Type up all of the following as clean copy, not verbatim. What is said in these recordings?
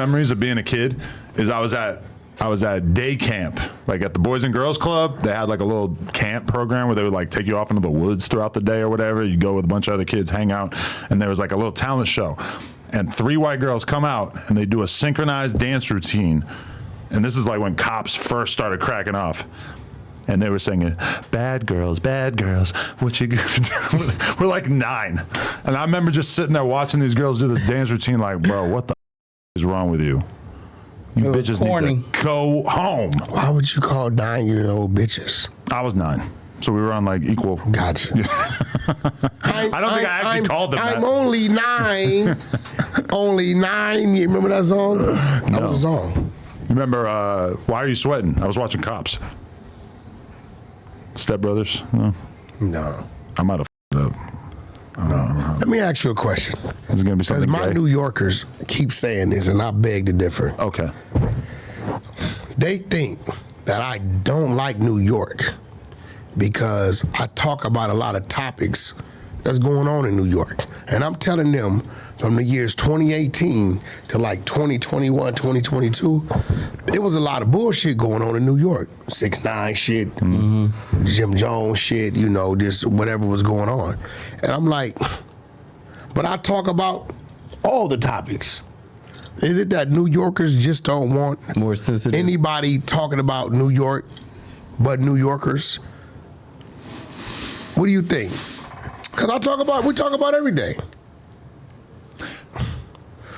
memories of being a kid is I was at day camp, like at the Boys and Girls Club. They had like a little camp program where they would like take you off into the woods throughout the day or whatever. You go with a bunch of other kids, hang out, and there was like a little talent show. And 3 white girls come out and they do a synchronized dance routine. And this is like when Cops first started cracking off. And they were singing, bad girls, what you gonna do? We're like 9. And I remember just sitting there watching these girls do this dance routine like, bro, what the is wrong with you? You bitches need to go home. Why would you call 9-year-old bitches? I was 9. So we were on like equal. Gotcha. I don't think I actually called them that. I'm only 9. Only 9. You remember that song? No. That was a song. You remember, Why Are You Sweating? I was watching Cops. Step Brothers? No. I might have f***ed up. No. Let me ask you a question. Is it going to be something my gay? New Yorkers keep saying this, and I beg to differ. Okay. They think that I don't like New York because I talk about a lot of topics that's going on in New York. And I'm telling them from the years 2018 to like 2021, 2022, it was a lot of bullshit going on in New York. 6ix9ine shit, Jim Jones shit, this whatever was going on. And I'm like, but I talk about all the topics. Is it that New Yorkers just don't want more sensitive anybody talking about New York but New Yorkers? What do you think? Because we talk about everything.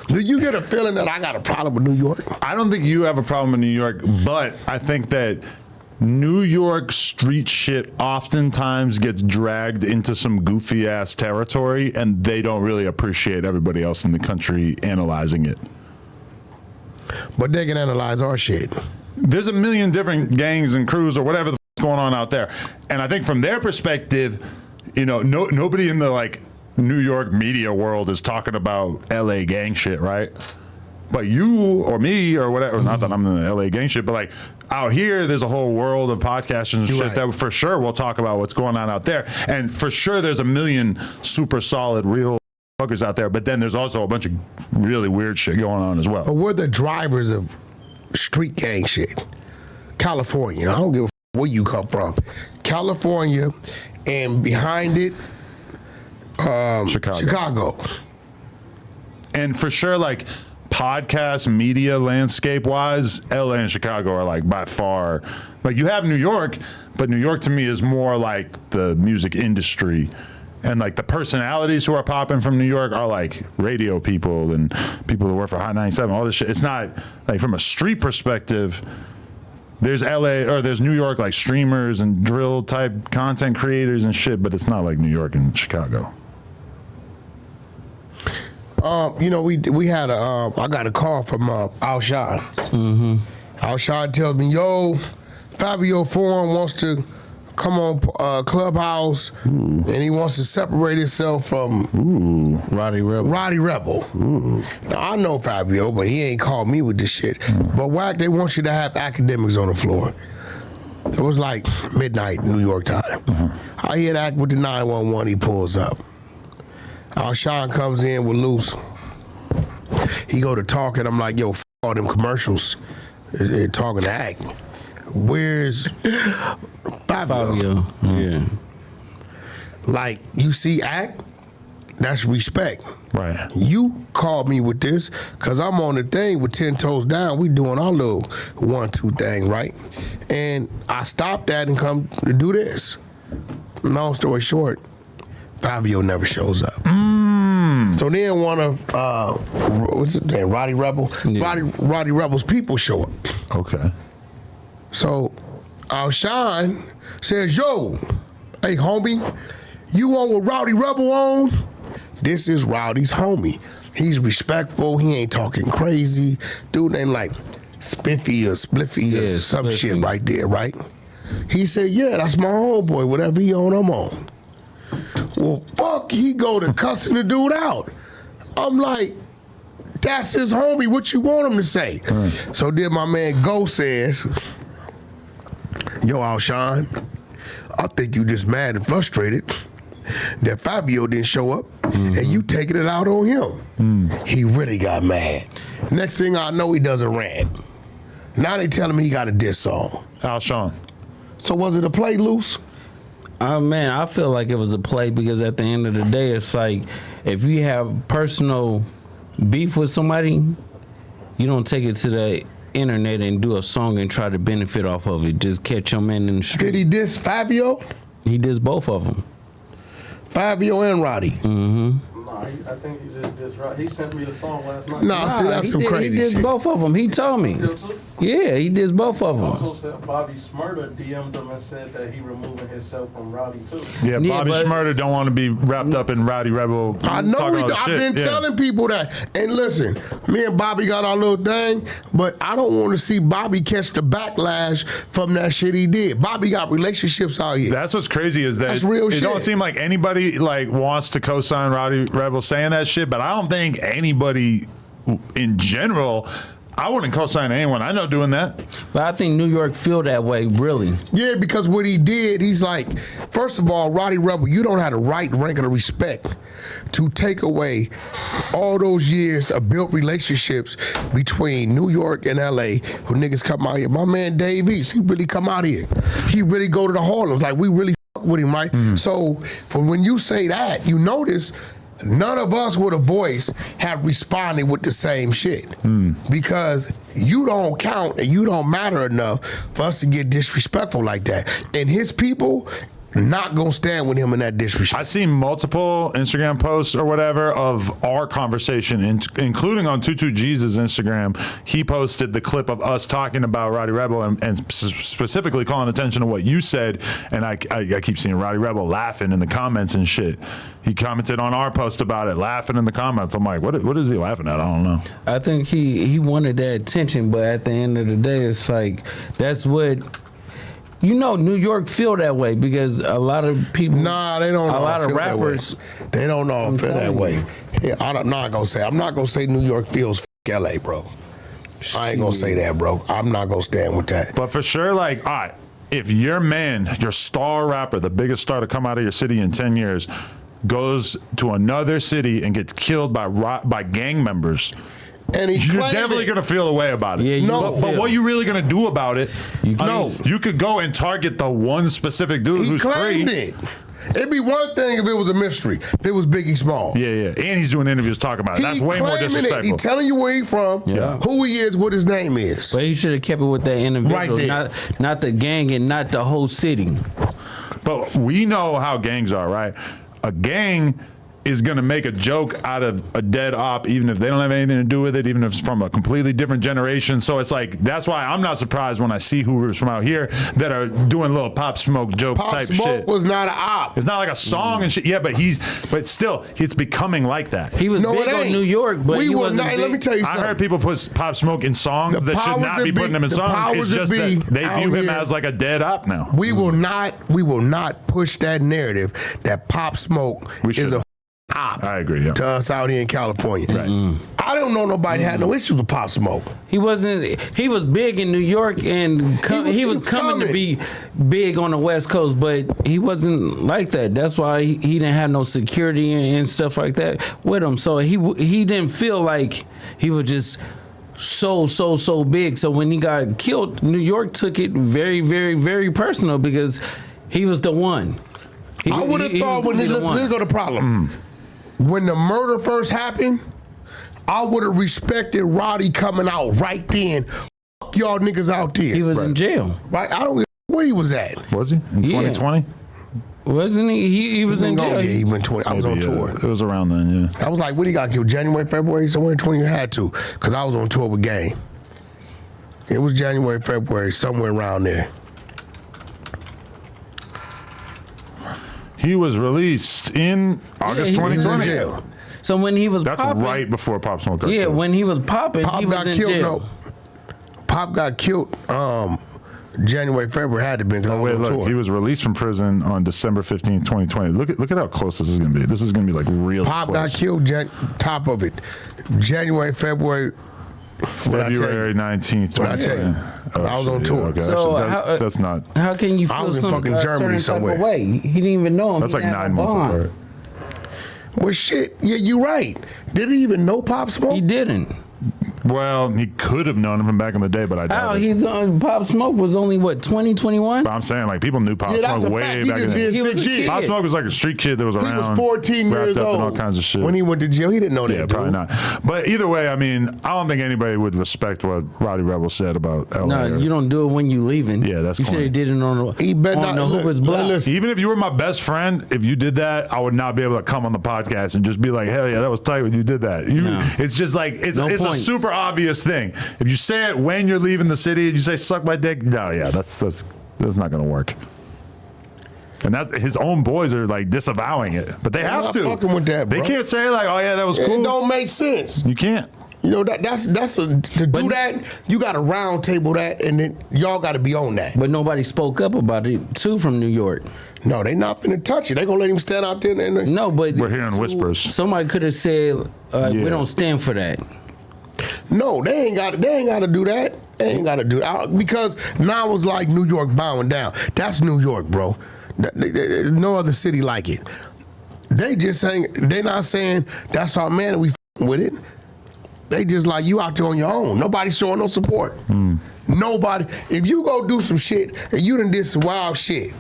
Do you get a feeling that I got a problem with New York? I don't think you have a problem with New York, but I think that New York street shit oftentimes gets dragged into some goofy ass territory and they don't really appreciate everybody else in the country analyzing it. But they can analyze our shit. There's a million different gangs and crews or whatever the f***'s going on out there. And I think from their perspective, nobody in the like New York media world is talking about LA gang shit, right? But you or me or whatever, not that I'm in the LA gang shit, but like out here, there's a whole world of podcasts and shit that for sure we'll talk about what's going on out there. And for sure, there's a million super solid, real fuckers out there. But then there's also a bunch of really weird shit going on as well. But we're the drivers of street gang shit. California, I don't give a where you come from. California, and behind it, Chicago. And for sure, like, podcast media landscape wise, LA and Chicago are like by far, like you have New York, but New York to me is more like the music industry, and like the personalities who are popping from New York are like radio people and people who work for Hot 97, all this shit. It's not like from a street perspective. There's LA or there's New York like streamers and drill type content creators and shit, but it's not like New York and Chicago. We had I got a call from Alshon. Alshon tells me, yo, Fivio Forum wants to come on Clubhouse, and he wants to separate himself from Rowdy Rebel. Rowdy Rebel. Now, I know Fivio, but he ain't called me with this shit. But Wack, they want you to have academics on the floor. It was like midnight New York time. I hear that with the 911, he pulls up. Alshon comes in with Loose. He go to talk, and I'm like, yo, f all them commercials. They're talking to act. Where's Fivio? Yeah. Like, you see act, that's respect. Right. You called me with this, because I'm on the thing with 10 toes down. We doing our little 1-2 thing, right? And I stopped that and come to do this. Long story short, Fivio never shows up. So then one of what's his name, Rowdy Rebel? Yeah. Rowdy Rebel's people show up. Okay. So Alshon says, yo, hey homie, you on with Rowdy Rebel on? This is Rowdy's homie. He's respectful, he ain't talking crazy. Dude ain't like spiffy or spliffy or some shit right there, right? He said, yeah, that's my homeboy, whatever he on, I'm on. Well, fuck, he go to cussing the dude out. I'm like, that's his homie, what you want him to say? So then my man Go says, yo, Alshon, I think you just mad and frustrated that Fivio didn't show up and you taking it out on him. He really got mad. Next thing I know, he does a rant. Now they telling me he got a diss song. Alshon. So was it a play, Loose? Man, I feel like it was a play because at the end of the day, it's like if you have personal beef with somebody, you don't take it to the internet and do a song and try to benefit off of it. Just catch your man in the street. Did he diss Fivio? He dissed both of them. Fivio and Rowdy. Mm-hmm. I think he just dissed right. He sent me the song last night. Nah, see, that's some crazy He dissed shit. both of them. He told me. Yeah, he dissed both of He them. also said Bobby Smurda DM'd him and said that he removing himself from Rowdy too. Yeah, Yeah, Bobby but- Shmurda don't want to be wrapped up in Rowdy Rebel. I know talking all the I've shit. been telling people that. And listen, me and Bobby got our little thing, but I don't want to see Bobby catch the backlash from that shit he did. Bobby got relationships out here. That's what's crazy is that That's real it shit. don't seem like anybody like wants to co-sign Rowdy Rebel saying that shit, but I don't think anybody in general. I wouldn't co-sign anyone I know doing that. But I think New York feel that way, really. Yeah, because what he did, he's like, first of all, Rowdy Rebel, you don't have the right rank of respect to take away all those years of built relationships between New York and LA who niggas come out here. My man Dave East, he really come out here. He really go to the Harlem. Like, we really fuck with him, right? So, for when you say that, you notice none of us with a voice have responded with the same shit because you don't count and you don't matter enough for us to get disrespectful like that. And his people not gonna stand with him in that disrespect. I seen multiple Instagram posts or whatever of our conversation, including on 22 Jesus Instagram. He posted the clip of us talking about Rowdy Rebel and specifically calling attention to what you said. And I keep seeing Rowdy Rebel laughing in the comments and shit. He commented on our post about it, laughing in the comments. I'm like, what is he laughing at? I don't know. I think he wanted that attention, but at the end of the day, it's like that's what. You know, New York feel that way because a lot of people. Nah, they don't. A lot of feel that rappers. way. They don't know feel that telling way. you. Yeah, I'm not gonna say New York feels LA, bro. I ain't gonna say that, bro. I'm not gonna stand with that. But for sure, like, all right, if your man, your star rapper, the biggest star to come out of your city in 10 years, goes to another city and gets killed by gang members, And he you're claimed definitely it. gonna feel a way about it. Yeah, you No, will But feel. what you really gonna do about it? No. You could go and target the one specific dude He who's claimed free. it. It'd be one thing if it was a mystery. If it was Biggie Smalls. Yeah, yeah. And he's doing interviews talking about it. That's way more claiming it. disrespectful. He telling you where he from, Yeah. who he is, what his name is. But he should have kept it with that individual, Right there. not the gang and not the whole city. But we know how gangs are, right? A gang is going to make a joke out of a dead op, even if they don't have anything to do with it, even if it's from a completely different generation. So it's like, that's why I'm not surprised when I see Hoovers from out here that are doing little Pop Smoke joke Pop type Smoke shit. was not an op. It's not like a song and shit. Yeah, but still, it's becoming like that. He was No, big it on ain't. New York, but we he will wasn't not. big. Let me tell you I something. heard people put Pop Smoke in songs The that should powers not that be putting them in the songs. powers It's that just be that they out view him here. as like a dead op now. We will not push that narrative that Pop Smoke We is should. a op I agree, yeah. to us out here in California. Right. I don't know nobody had no issues with Pop Smoke. He wasn't. He was big in New York, and he was coming to be big on the West Coast, but he wasn't like that. That's why he didn't have no security and stuff like that with him. So he didn't feel like he was just so big. So when he got killed, New York took it very, very, very personal because he was the one. I would have thought when they listen, here's go the problem. When the murder first happened, I would have respected Rowdy coming out right then. Fuck y'all niggas out there. He was in jail, right? I don't know where he was at. Was he in Yeah. 2020? wasn't he? He was in No, jail. yeah, he went 20. I was on Maybe, tour. It was around then, yeah. I was like, when he got killed? January, February? Somewhere in 20 had to. Because I was on tour with Game. It was January, February, somewhere around there. He was released in August he was in 2020. jail. So when he was That's popping, right before Pop Smoke got yeah, killed. when he was popping, Pop he was got in killed. jail. No, Pop got killed. January, February had to be. Oh, wait, look, he was released from prison on December 15th, 2020. Look at how close this is going to be. This is going to be like real Pop close. got killed. Top of it, January, February. February 19th, What'd I tell you? 2020. I was on tour. Okay, So actually, that's not. How can you I feel was in some fucking Germany certain type somewhere. of way? He didn't even know him. That's He like didn't have 9 a months bond. apart. Well, shit. Yeah, you right. Did he even know Pop Smoke? He didn't. Well, he could have known him from back in the day, but I doubt How it. he's on Pop Smoke was only what 2021. But I'm saying, like, people knew Pop Yeah, that's Smoke a way fact. He back in just the did day. He was 6 a years. kid. Pop Smoke was like a street kid that was around. He was 14 wrapped years up old in all kinds of shit. when he went to jail. He didn't know that. Yeah, dude. probably not. But either way, I mean, I don't think anybody would respect what Rowdy Rebel said about LA. No, you don't do it when you leaving. Yeah, that's you should corny. have did it on the He better on not the Hoover's block. listen. Even if you were my best friend, if you did that, I would not be able to come on the podcast and just be like, hell yeah, that was tight when you did that. No. It's just like, it's No a point. super obvious thing. If you say it when you're leaving the city and you say, suck my dick, no, yeah, that's not going to work. And that's his own boys are like disavowing it, but they have not to. fucking with that, They bro. can't say like, oh yeah, that was cool. It don't make sense. You can't. You know to do that. You got to round table that, and then y'all got to be on that. But nobody spoke up about it too from New York. No, they not finna touch it. They gonna let him stand out there and No, but We're hearing whispers. somebody could have said Yeah. we don't stand for that. no, they ain't got to do that. They ain't got to do that because now it's like New York bowing down. That's New York, bro. There's no other city like it. They just saying they not saying that's our man and we with it. They just like you out there on your own. Nobody showing no support. Nobody. If you go do some shit and you done did some wild shit,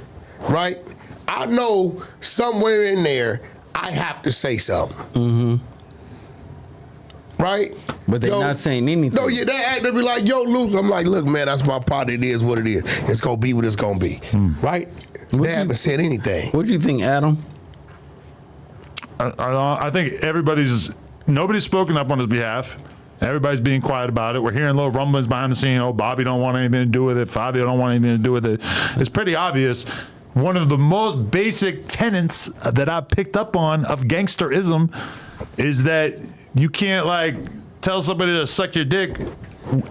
right? I know somewhere in there I have to say something. Right? But they're not saying anything. No, yeah, they be like, yo, Luce. I'm like, look, man, that's my part. It is what it is. It's gonna be what it's gonna be. Right? They haven't said anything. What do you think, Adam? I think nobody's spoken up on his behalf. Everybody's being quiet about it. We're hearing little rumblings behind the scene. Oh, Bobby don't want anything to do with it. Fivio don't want anything to do with it. It's pretty obvious. One of the most basic tenets that I've picked up on of gangsterism is that you can't like tell somebody to suck your dick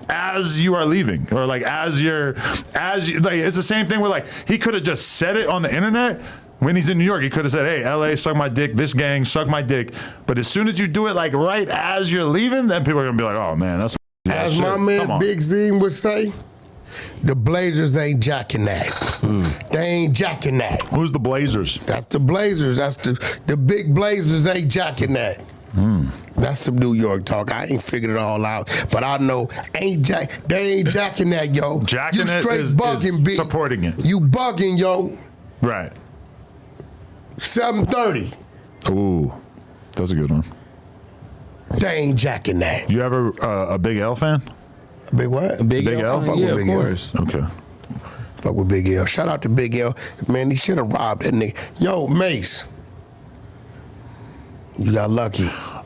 as you are leaving, or like as you like. It's the same thing with like he could have just said it on the internet. When he's in New York, he could have said, hey, LA, suck my dick, this gang, suck my dick. But as soon as you do it like right as you're leaving, then people are going to be like, oh man, that's As shit. my Come man on. Big Z would say, the Blazers ain't jacking that. They ain't jacking that. Who's the Blazers? That's the Blazers. That's the big Blazers ain't jacking that. That's some New York talk. I ain't figured it all out, but I know they ain't jacking that, yo. Jacking you it straight is bugging, B. supporting it. You bugging, yo. Right. 7:30. Ooh, that's a good one. They ain't jacking that. You ever a Big L fan? Big what? Big Big L? L? Fuck Yeah, with of Big L. course. Okay. Fuck with Big L. Shout out to Big L. Man, he should have robbed that nigga. Yo, Mace. You got lucky.